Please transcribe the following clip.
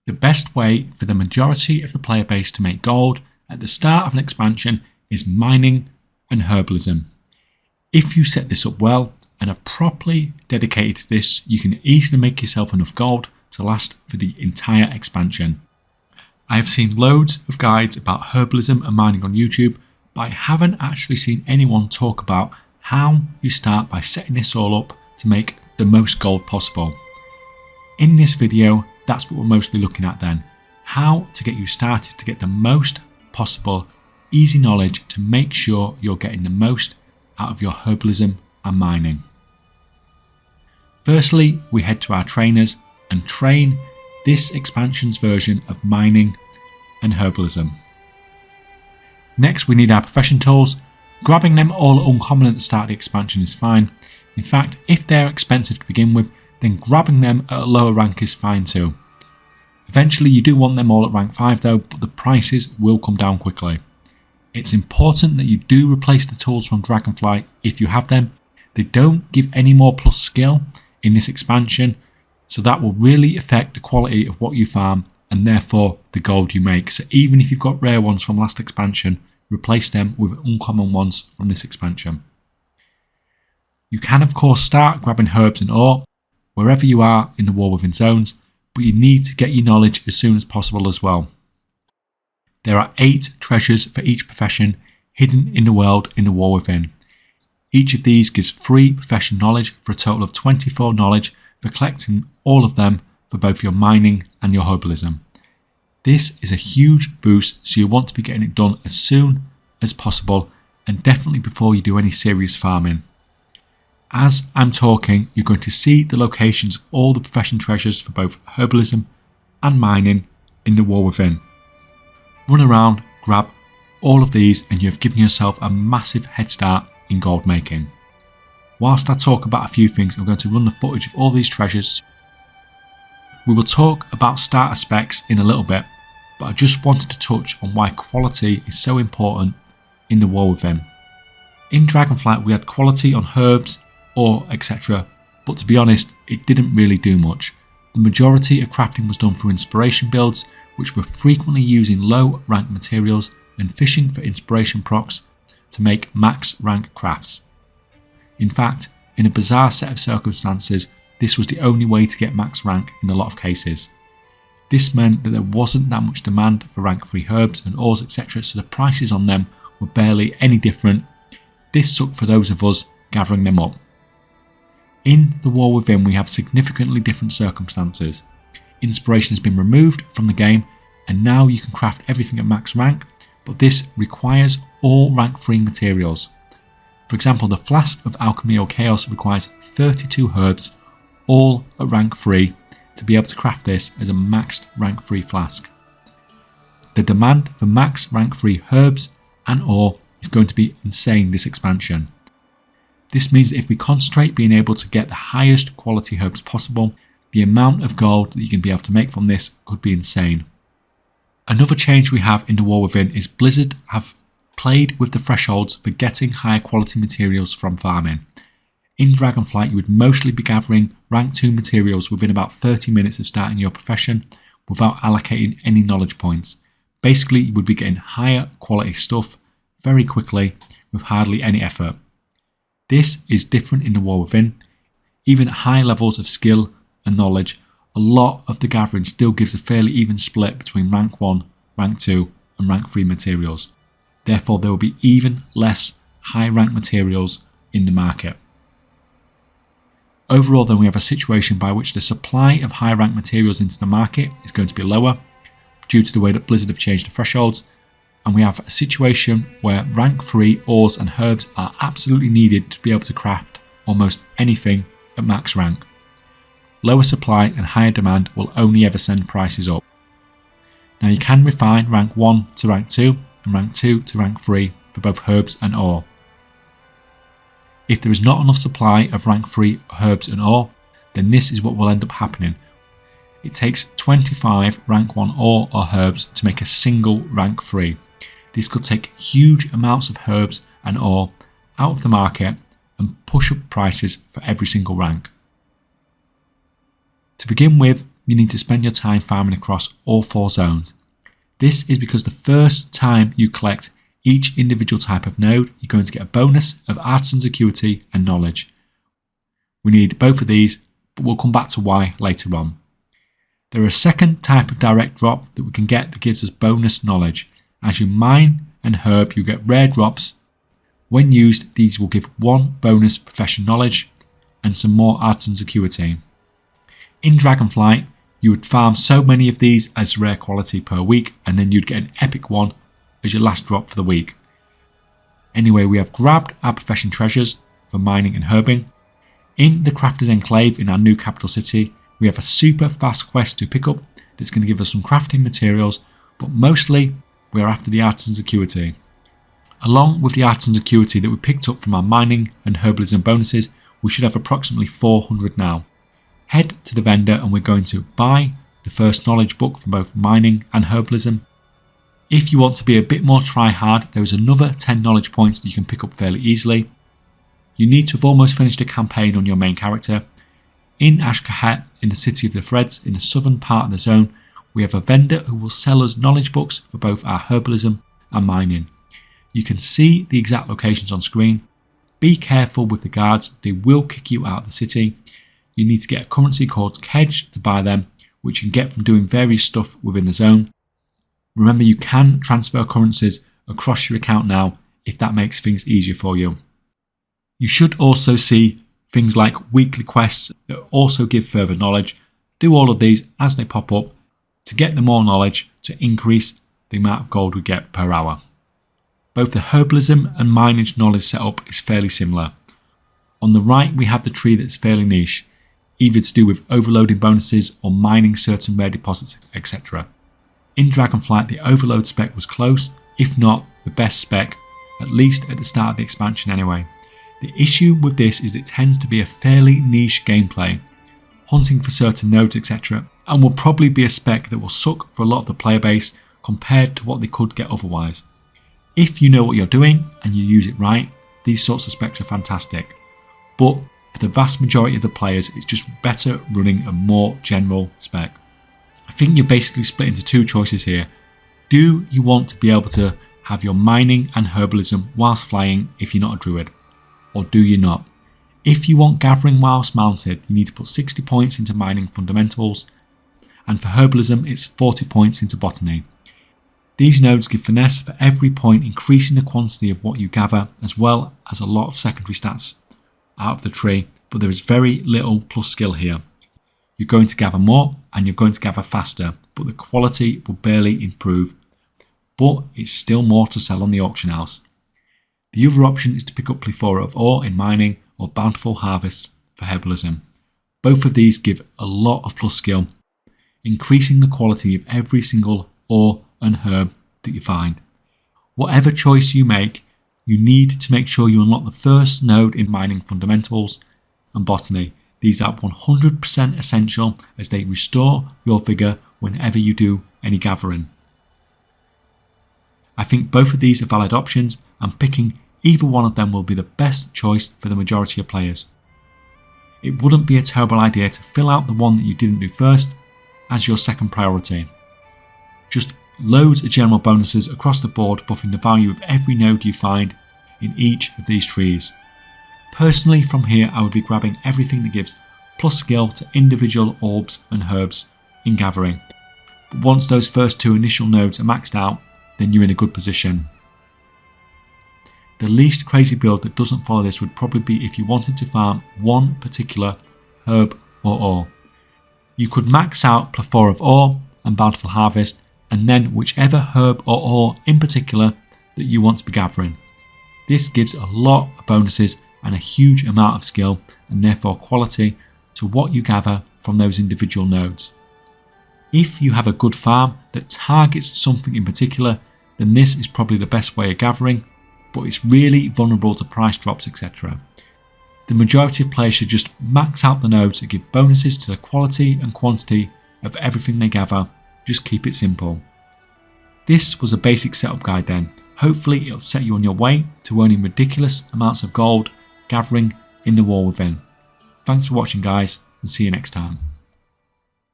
The best way for the majority of the player base to make gold at the start of an expansion is mining and herbalism. If you set this up well and are properly dedicated to this, you can easily make yourself enough gold to last for the entire expansion. I have seen loads of guides about herbalism and mining on YouTube, but I haven't actually seen anyone talk about how you start by setting this all up to make the most gold possible. In this video, that's what we're mostly looking at then. How to get you started to get the most possible easy knowledge to make sure you're getting the most out of your herbalism and mining. Firstly, we head to our trainers and train this expansion's version of mining and herbalism. Next, we need our profession tools. Grabbing them all uncommon at the start of the expansion is fine. In fact, if they're expensive to begin with, then grabbing them at a lower rank is fine too. Eventually you do want them all at rank 5 though, but the prices will come down quickly. It's important that you do replace the tools from Dragonflight if you have them. They don't give any more plus skill in this expansion, so that will really affect the quality of what you farm and therefore the gold you make. So even if you've got rare ones from last expansion, replace them with uncommon ones from this expansion. You can of course start grabbing herbs and ore wherever you are in the War Within zones, but you need to get your knowledge as soon as possible as well. There are 8 treasures for each profession hidden in the world in the War Within. Each of these gives free profession knowledge for a total of 24 knowledge for collecting all of them for both your mining and your herbalism. This is a huge boost, so you want to be getting it done as soon as possible and definitely before you do any serious farming. As I'm talking, you're going to see the locations of all the profession treasures for both herbalism and mining in the War Within. Run around, grab all of these and you have given yourself a massive head start in gold making. Whilst I talk about a few things, I'm going to run the footage of all these treasures. We will talk about starter specs in a little bit, but I just wanted to touch on why quality is so important in the War Within. In Dragonflight we had quality on herbs, ore, etc, but to be honest it didn't really do much. The majority of crafting was done through inspiration builds, which were frequently using low rank materials and fishing for inspiration procs to make max rank crafts. In fact, in a bizarre set of circumstances, this was the only way to get max rank in a lot of cases. This meant that there wasn't that much demand for rank 3 herbs and ores etc, so the prices on them were barely any different. This sucked for those of us gathering them up. In the War Within we have significantly different circumstances. Inspiration has been removed from the game and now you can craft everything at max rank, but this requires all rank 3 materials. For example, the Flask of Alchemy or Chaos requires 32 herbs, all at rank 3, to be able to craft this as a maxed rank 3 flask. The demand for max rank 3 herbs and ore is going to be insane this expansion. This means that if we concentrate being able to get the highest quality herbs possible, the amount of gold that you can be able to make from this could be insane. Another change we have in the War Within is Blizzard have played with the thresholds for getting higher quality materials from farming. In Dragonflight you would mostly be gathering rank 2 materials within about 30 minutes of starting your profession without allocating any knowledge points. Basically you would be getting higher quality stuff very quickly with hardly any effort. This is different in the War Within. Even at high levels of skill and knowledge, a lot of the gathering still gives a fairly even split between rank 1, rank 2 and rank 3 materials. Therefore there will be even less high rank materials in the market. Overall then we have a situation by which the supply of high rank materials into the market is going to be lower due to the way that Blizzard have changed the thresholds, and we have a situation where rank 3 ores and herbs are absolutely needed to be able to craft almost anything at max rank. Lower supply and higher demand will only ever send prices up. Now you can refine rank 1 to rank 2 and rank 2 to rank 3 for both herbs and ore. If there is not enough supply of rank 3 herbs and ore, then this is what will end up happening. It takes 25 rank 1 ore or herbs to make a single rank 3. This could take huge amounts of herbs and ore out of the market and push up prices for every single rank. To begin with, you need to spend your time farming across all 4 zones. This is because the first time you collect each individual type of node, you're going to get a bonus of Artisan's Acuity and Knowledge. We need both of these, but we'll come back to why later on. There are a second type of direct drop that we can get that gives us bonus knowledge. As you mine and herb, you get rare drops. When used, these will give 1 bonus profession knowledge and some more Artisan's Acuity. In Dragonflight, you would farm so many of these as rare quality per week, and then you'd get an epic one as your last drop for the week. Anyway, we have grabbed our profession treasures for mining and herbing. In the Crafters Enclave in our new capital city, we have a super fast quest to pick up that's going to give us some crafting materials, but mostly we are after the Artisan's Acuity. Along with the Artisan's Acuity that we picked up from our mining and herbalism bonuses, we should have approximately 400 now. Head to the vendor and we're going to buy the first knowledge book from both mining and herbalism. If you want to be a bit more try hard, there is another 10 knowledge points that you can pick up fairly easily. You need to have almost finished a campaign on your main character. In Ashkahet, in the City of the Threads, in the southern part of the zone, we have a vendor who will sell us knowledge books for both our herbalism and mining. You can see the exact locations on screen. Be careful with the guards, they will kick you out of the city. You need to get a currency called Kedge to buy them, which you can get from doing various stuff within the zone. Remember, you can transfer currencies across your account now if that makes things easier for you. You should also see things like weekly quests that also give further knowledge. Do all of these as they pop up to get the more knowledge to increase the amount of gold we get per hour. Both the herbalism and mining knowledge setup is fairly similar. On the right we have the tree that's fairly niche, either to do with overloading bonuses or mining certain rare deposits, etc. In Dragonflight the overload spec was close, if not the best spec, at least at the start of the expansion anyway. The issue with this is it tends to be a fairly niche gameplay, hunting for certain nodes, etc., and will probably be a spec that will suck for a lot of the player base compared to what they could get otherwise. If you know what you're doing and you use it right, these sorts of specs are fantastic, but for the vast majority of the players it's just better running a more general spec. I think you're basically split into 2 choices here. Do you want to be able to have your mining and herbalism whilst flying if you're not a druid? Or do you not? If you want gathering whilst mounted, you need to put 60 points into mining fundamentals, and for herbalism it's 40 points into botany. These nodes give finesse for every point, increasing the quantity of what you gather, as well as a lot of secondary stats out of the tree, but there is very little plus skill here. You're going to gather more and you're going to gather faster, but the quality will barely improve, but it's still more to sell on the auction house. The other option is to pick up plethora of ore in mining or bountiful harvests for herbalism. Both of these give a lot of plus skill, increasing the quality of every single ore and herb that you find. Whatever choice you make, you need to make sure you unlock the first node in mining fundamentals and botany. These are 100% essential as they restore your vigour whenever you do any gathering. I think both of these are valid options, and picking either one of them will be the best choice for the majority of players. It wouldn't be a terrible idea to fill out the one that you didn't do first as your second priority. Just loads of general bonuses across the board, buffing the value of every node you find in each of these trees. Personally, from here I would be grabbing everything that gives plus skill to individual orbs and herbs in gathering. But once those first 2 initial nodes are maxed out, then you're in a good position. The least crazy build that doesn't follow this would probably be if you wanted to farm one particular herb or ore. You could max out plethora of ore and bountiful harvest, and then whichever herb or ore in particular that you want to be gathering. This gives a lot of bonuses and a huge amount of skill and therefore quality to what you gather from those individual nodes. If you have a good farm that targets something in particular, then this is probably the best way of gathering, but it's really vulnerable to price drops, etc. The majority of players should just max out the nodes that give bonuses to the quality and quantity of everything they gather. Just keep it simple. This was a basic setup guide then. Hopefully it'll set you on your way to earning ridiculous amounts of gold gathering in the war within. Thanks for watching guys, and see you next time.